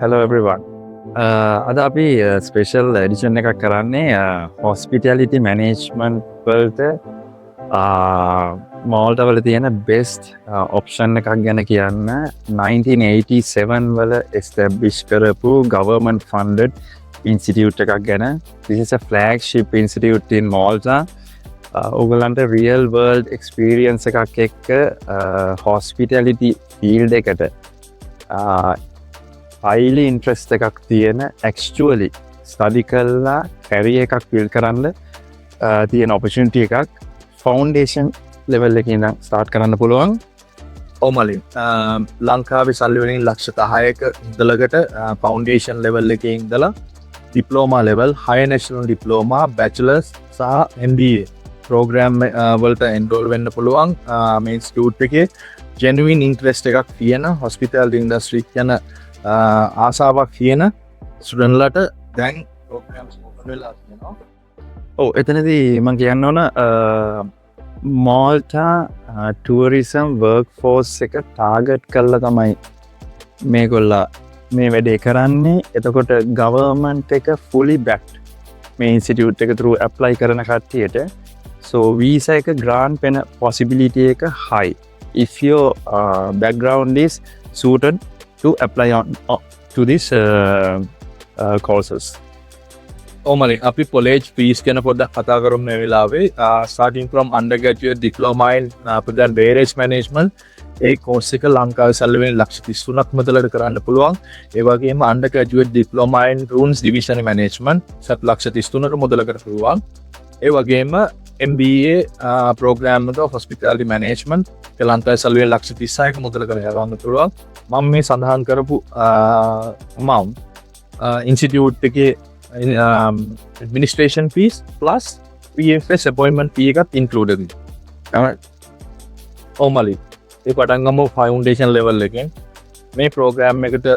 hello everyone. අද අපි special edition එකක් කරන්නේ හොස්පිටැලිටි මැනේජ්මන්ට් වලට මෝල්ටවල තියෙන බෙස්ට් ඔප්ෂන් එකක් ගැන කියන්න 1987 වල එස්ටැබ්ලිෂ් කරපු ගවර්න්මන්ට් ෆන්ඩඩ් ඉන්ස්ටිටියුට් එකක් ගැන. This is a flagship institute in Malta. ඔයගලන්ට රියල් වර්ල්ඩ් එක්ස්පීරියන්ස් එකක් එක්ක හොස්පිටැලිටි ෆීල්ඩ් එකට highly interest එකක් තියෙන actually study කරලා career එකක් build කරන්න තියෙන opportunity එකක් foundation level එකේ ඉඳන් start කරන්න පුළුවන්. ඔමලින් ලංකාවේ සල්ලි වලින් ලක්ෂ 10ක ඉඳලකට foundation level එකේ ඉඳලා diploma level, higher national diploma, bachelor's සහ MBA program වලට enroll වෙන්න පුළුවන්. මේ institute එකේ genuine interest එකක් තියෙන hospitality industry කියන ආසාවක් කියන ස්ටුඩන්ට්ලට දැන් ප්‍රෝග්‍රෑම්ස් ඕපන් වෙලා තියෙනවා. එතනදී මම කියන්න ඕන Malta tourism workforce එක ටාගට් කරලා තමයි මේගොල්ලා මේ වැඩේ කරන්නේ. එතකොට government එක fully backed මේ institute එක through apply කරන කට්ටියට. So visa එක grant වෙන possibility එක high if your background is suited to apply to this courses. ඔමලින් අපි college fees ගැන පොඩ්ඩක් කතා කරමු මේ වෙලාවේ. Starting from undergraduate diploma in food and beverage management A course එක ලංකාවේ සල්ලි වෙන ලක්ෂ 33ක් මුදලට කරන්න පුළුවන්. ඒ වගේම undergraduate diploma in rooms division management සත් ලක්ෂ 33ක මුදලකට පුළුවන්. ඒ වගේම MBA program එක hospitality management ලංකාවේ සල්ලි වෙන ලක්ෂ 36ක මුදලකට යවන්න පුළුවන්. මම මේ සඳහන් කරපු amount institute එකේ administration fees plus PFS appointment fee එකත් included. ඔමලි ඒ පටන් ගමු foundation level එකෙන්. මේ program එකට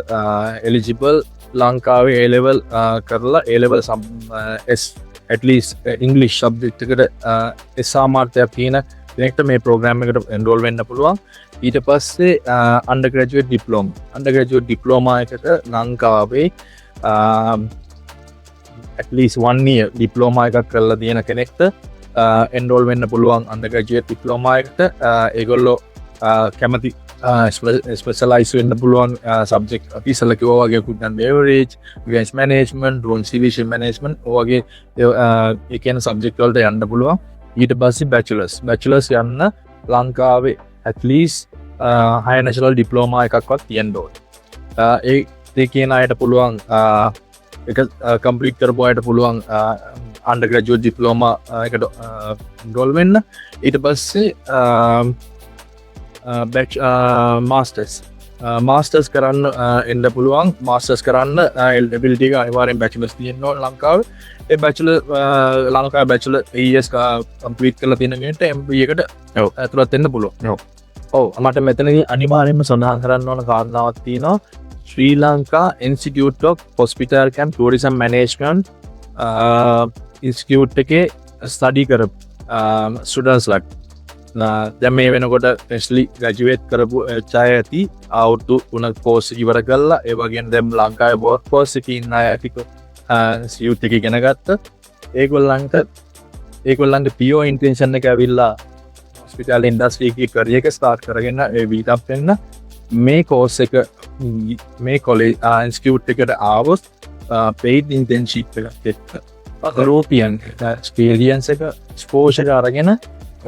eligible ලංකාවේ A level කරලා A level at least English subject එකට සාමර්ථ්‍යයක් තියෙන කෙනෙක්ට මේ program එකට enroll වෙන්න පුළුවන්. ඊට පස්සේ undergraduate diploma එකට ලංකාවේ at least 1 year diploma එකක් කරලා තියෙන කෙනෙක්ට enroll වෙන්න පුළුවන් undergraduate diploma එකට. ඒගොල්ලෝ කැමති specialize වෙන්න පුළුවන් subject අපි ඉස්සෙල්ලා කිව්වා වගේ food and beverage, events management, rooms division management වගේ ඒ කියන subject වලට යන්න පුළුවන්. ඊට පස්සේ bachelor's යන්න ලංකාවේ at least higher national diploma එකක්වත් තියෙන්න ඕනේ. ඒ කියන අයට පුළුවන් එක complete කරපු අයට පුළුවන් undergraduate diploma එකට enroll වෙන්න. ඊට පස්සේ masters කරන්න එන්න පුළුවන්. masters කරන්න eligibility එක අනිවාර්යෙන් bachelor's තියෙන්න ඕන ලංකාවේ. ඒ ලංකාවේ bachelor years complete කරලා තියෙන කෙනෙක්ට MBA එකට ඇතුළත් වෙන්න පුළුවන්. මට මෙතනදී අනිවාර්යෙන්ම සඳහන් කරන්න ඕන කාරණාවක් තියෙනවා. ශ්‍රී Lanka Institute of Hospitality and Tourism Management institute එකේ study කරපු students ලා දැන් මේ වෙනකොට freshly graduate කරපු අය ඇති අවුරුදු 3ක් course ඉවර කළා. ඒ වගේම දැන් ලංකාවේ workforce එකේ ඉන්න අය ඇති institute එකේ ඉගෙන ගත්ත. ඒගොල්ලන්ට PO intention එක ඇවිල්ලා hospitality industry එකේ career එක start කරගෙන ඒ beat up වෙන්න මේ course එක මේ college institute එකට ආවොත් paid internship එකක් එක්ක European experience එක exposure අරගෙන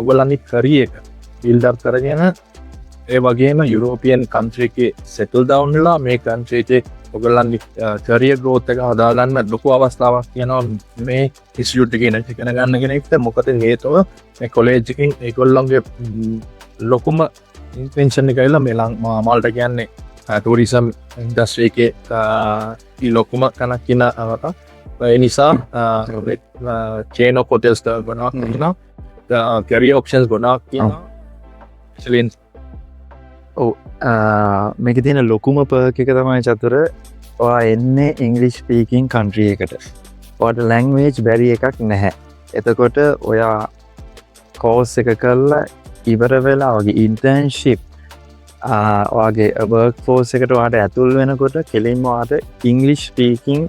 ඔයගොල්ලන්ගේ career එක build up කරගෙන ඒ වගේම European country එකේ settle down වෙලා මේ country එකේ ඔයගොල්ලන්ගේ career growth එක හදාගන්න ලොකු අවස්ථාවක් තියෙනවා මේ institute එකේ ඉගෙන ගන්න කෙනෙක්ට. මොකද හේතුව මේ college එකෙන් ඒගොල්ලන්ගේ ලොකුම intention එක ඇවිල්ලා මේ මාල්ටා කියන්නේ tourism industry එකේ ලොකුම කනක් කියන අවත. ඒ නිසා chain of hotels ගොඩක් තියෙනවා. career options ගොඩක් තියෙනවා. මේක තියෙන ලොකුම perk එක තමයි චතුර ඔයා එන්නේ English speaking country එකට. ඔයාට language barrier එකක් නැහැ. එතකොට ඔයා course එක කරලා ඉවර වෙලා වගේ internship වගේ වර්ක් ෆෝස් එකට වාට ඇතුල් වෙනකොට කෙලින්ම වාට ඉංගලිෂ් ස්පීකින්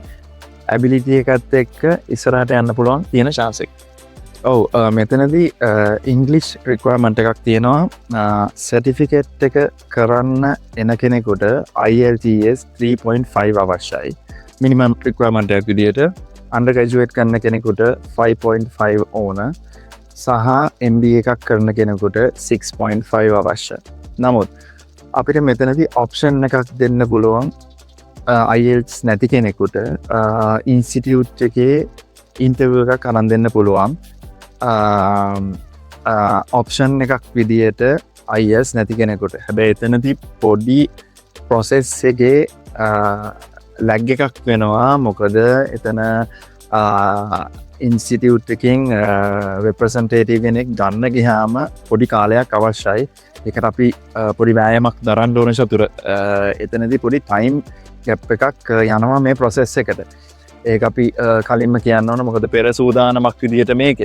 ඇබිලිටිය එකත් එක්ක ඉස්සරට යන්න පුළුවන් තියෙන ශාසෙක්. ඔව මෙතනදී ඉංගලිෂ් රික්වර්මන්ට එකක් තියෙනවා සටිෆිකෙට් එක කරන්න එන කෙනෙකුට IELTS 3.5 අවශ්‍යයි මිනිමම් රික්වර්මන්ටයක් විදියට අන්ඩ ග්‍රැජුවේට් කරන්න කෙනෙකුට 5.5 ඕන සහ MBA එකක් කරන කෙනෙකුට 6.5 අවශ්‍ය. නමුත් අපිට මෙතනති ඔප්ෂන් එකක් දෙන්න පුළුවන් IELTS නැති කෙනෙකුට ඉන්ස්ටිටියුට් එකේ ඉන්ටර්වියු එකක් අරන් දෙන්න පුළුවන් ඔප්ෂන් එකක් විදියට IELTS නැති කෙනෙකුට. හැබැයි එතනති පොඩි ප්‍රොසෙස් එකේ ලැග් එකක් වෙනවා මොකද එතන ඉන්ස්ටිටියුට් එකින් රෙප්‍රසන්ටේටිව් කෙනෙක් ගන්න ගියාම පොඩි කාලයක් අවශ්‍යයි. එකට අපි පොඩි වෑයමක් දරන්න ඕන සතුර එතනදි පොඩි ටයිම් ගැප් එකක් යනවා මේ ප්‍රොසෙස් එකට. ඒක අපි කලින්ම කියන්න ඕන මොකද පෙර සූදානමක් විදිහට මේක.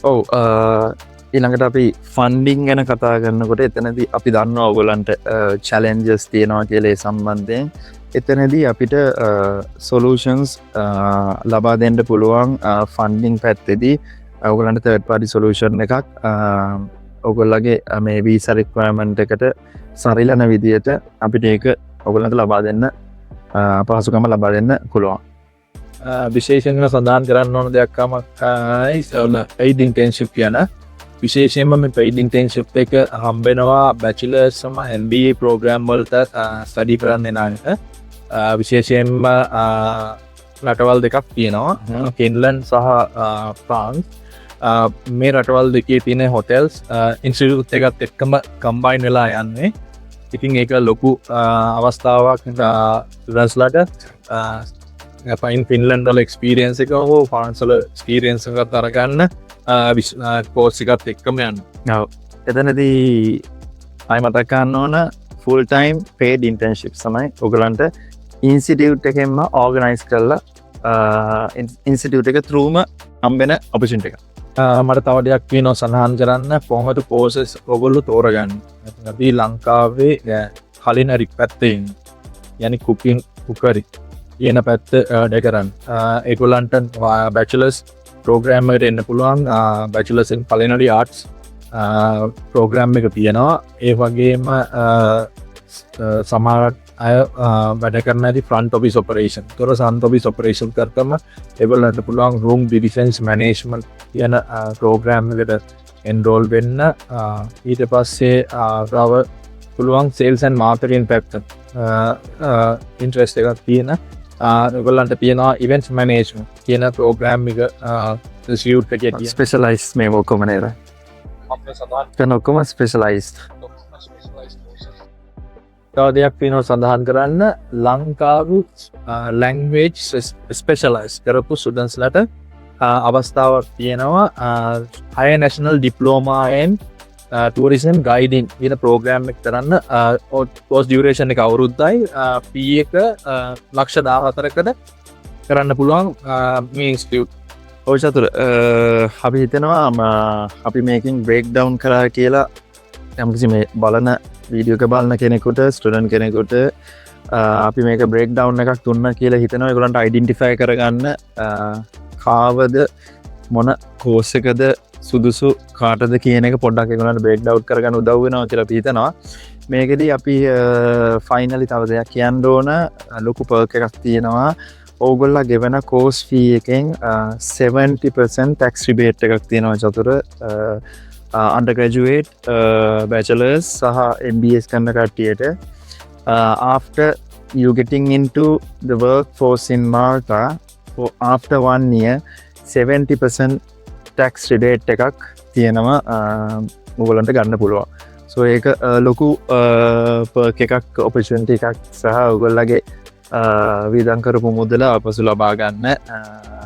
ඔව් ඊළඟට අපි ෆන්ඩිං ගැන කතා කරනකොට එතනදී අපි දන්න ඔයගොල්ලන්ට චැලෙන්ජස් තියෙනවා කියලා ඒ සම්බන්ධයෙන් එතනදී අපිට සොලූෂන්ස් ලබා දෙන්න පුළුවන් ෆන්ඩිං පැත්තේදී ඔයගොල්ලන්ට තර්ඩ් පාර්ටි සොලූෂන් එකක් ඔයගොල්ලගේ මේ වීසා රික්වයර්මන්ට් එකට සරිලන විදියට අපිට ඒක ඔයගොල්ලන්ට ලබා දෙන්න පහසුකම ලබා දෙන්න පුළුවන්. විශේෂයෙන්ම සඳහන් කරන්න ඕන දෙයක් තමයි paid internship කියන විශේෂයෙන්ම මේ paid internship එක හම්බෙනවා bachelors සම MBA program වලට study කරන්න එන අයට. විශේෂයෙන්ම රටවල් දෙකක් තියෙනවා ෆින්ලන්ඩ් සහ ෆ්‍රාන්ස්. මේ රටවල් දෙකේ තියෙන හොටෙල්ස් ඉන්ස්ටිටියුට් එකත් එක්කම කම්බයින් වෙලා යන්නේ. ඉතින් ඒක ලොකු අවස්ථාවක් ස්ටුඩන්ට්ස්ලාට පයින් ෆින්ලන්ඩ් වල එක්ස්පීරියන්ස් එක හෝ ෆ්‍රාන්ස් වල එක්ස්පීරියන්ස් එකක් අරගන්න කෝස් එකත් එක්කම යන්න. එතනදී අය මතක් කරන්න ඕන ෆුල් ටයිම් පේඩ් ඉන්ටර්න්ෂිප් තමයි ඔයගලන්ට ඉන්ස්ටිටියුට් එකෙන්ම ඕගනයිස් කරලා ඉන්ස්ටිටියුට් එක ත්‍රූම හම්බෙන ඔපචුනිටි එක. මට තව දෙයක් කියනවා සඳහන් කරන්න කොහොමද කෝසස් ඔයගොල්ලෝ තෝරගන්නේ. අපි ලංකාවේ කලින් හරි පැත්තේ යන්නේ කුකරි කියන පැත්ත දෙකරන් ඒගොල්ලන්ට බැචලර්ස් ප්‍රෝග්‍රෑම් එකට එන්න පුළුවන් බැචලර්ස් ඉන් culinary arts ප්‍රෝග්‍රෑම් එක තියෙනවා. ඒ වගේම සමහර අය වැඩ කරන ඇති ෆ්‍රන්ට් ඔෆිස් ඔපරේෂන්. තොර ෆ්‍රන්ට් ඔෆිස් ඔපරේෂන් කරතම ඒගොල්ලන්ට පුළුවන් රූම් ඩිෆෙන්ස් මැනේජ්මන්ට් කියන ප්‍රෝග්‍රෑම් එකට එන්රෝල් වෙන්න. ඊට පස්සේ තව පුළුවන් සේල්ස් ඇන්ඩ් මාර්කටින් පැත්ත ඉන්ට්‍රෙස්ට් එකක් තියෙන ඔයගොල්ලන්ට තියෙනවා ඉවෙන්ට්ස් මැනේජ්මන්ට් කියන ප්‍රෝග්‍රෑම් එක ඉන්ස්ටිටියුට් එකේ තියෙන ස්පෙෂලායිස් මේ ඔක්කොම නේද? කන ඔක්කොම ස්පෙෂලායිස්ඩ්. තව දෙයක් තියෙනවා සඳහන් කරන්න ලංකාවේ ලැන්ග්වේජ් ස්පෙෂලායිස් කරපු ස්ටුඩන්ට්ස්ලාට අවස්ථාවක් තියෙනවා higher national diploma in tourism guiding කියන ප්‍රෝග්‍රෑම් එක කරන්න. කෝස් ඩියුරේෂන් එක අවුරුද්දයි fee එක $14,000කට කරන්න පුළුවන් මේ ඉන්ස්ටිටියුට්. ඔය චතුර අපි හිතනවා අපි මේකින් බ්‍රේක් ඩවුන් කරා කියලා යම්කිසි මේ බලන වීඩියෝ එක බලන කෙනෙකුට ස්ටුඩන්ට් කෙනෙකුට අපි මේක බ්‍රේක් ඩවුන් එකක් දුන්න කියලා හිතනවා. ඒගොල්ලන්ට අයිඩෙන්ටිෆයි කරගන්න කාවද මොන කෝස් එකද සුදුසු කාටද කියන එක පොඩ්ඩක් ඒගොල්ලන්ට බ්‍රේක් ඩවුන් කරගන්න උදව් වෙනවා කියලා අපි හිතනවා. මේකෙදී අපි ෆයිනලි තව දෙයක් කියන්න ඕන ලොකු පර්ක් එකක් තියෙනවා. ඕගොල්ලා ගෙවන කෝස් ෆී එකෙන් 70% tax rebate එකක් තියෙනවා චතුර undergraduate bachelors සහ MBS කරන කට්ටියට. After you getting into the workforce in Malta for after 1 year 70% tax rebate එකක් තියෙනවා ඕගොල්ලන්ට ගන්න පුළුවන්. so ඒක ලොකු perk එකක් opportunity එකක් සහ ඕගොල්ලගේ වීදම් කරපු මුදල අපසු ලබා ගන්න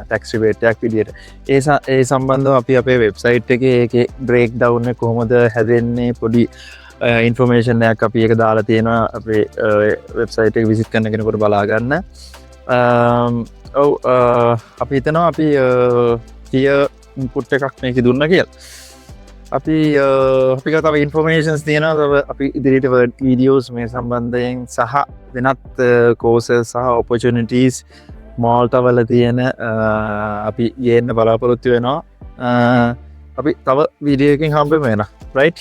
ටැක්ස් රිබේට් එකක් විදියට. ඒ සම්බන්ධව අපි අපේ වෙබ්සයිට් එකේ ඒකේ බ්‍රේක් ඩවුන් එක කොහොමද හැදෙන්නේ පොඩි ඉන්ෆර්මේෂන් එකක් අපි ඒක දාලා තියෙනවා අපේ වෙබ්සයිට් එක විසිට් කරන කෙනෙකුට බලා ගන්න. ඔව් අපි හිතනවා අපි කිය ඉන්පුට් එකක් මේක දුන්න කියලා. අපි අපික තව ඉන්ෆර්මේෂන්ස් තියෙනවා තව අපි ඉදිරිට වීඩියෝස් මේ සම්බන්ධයෙන් සහ වෙනත් කෝස සහ ඔපචනිටස් මෝල්ටවල තියෙන අපි ගන්න බලාපොරොත්තු වෙනවා අපි තව විඩියකින් හම්බ වෙන රයි්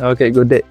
ඕකේ ගුඩ්ඩේ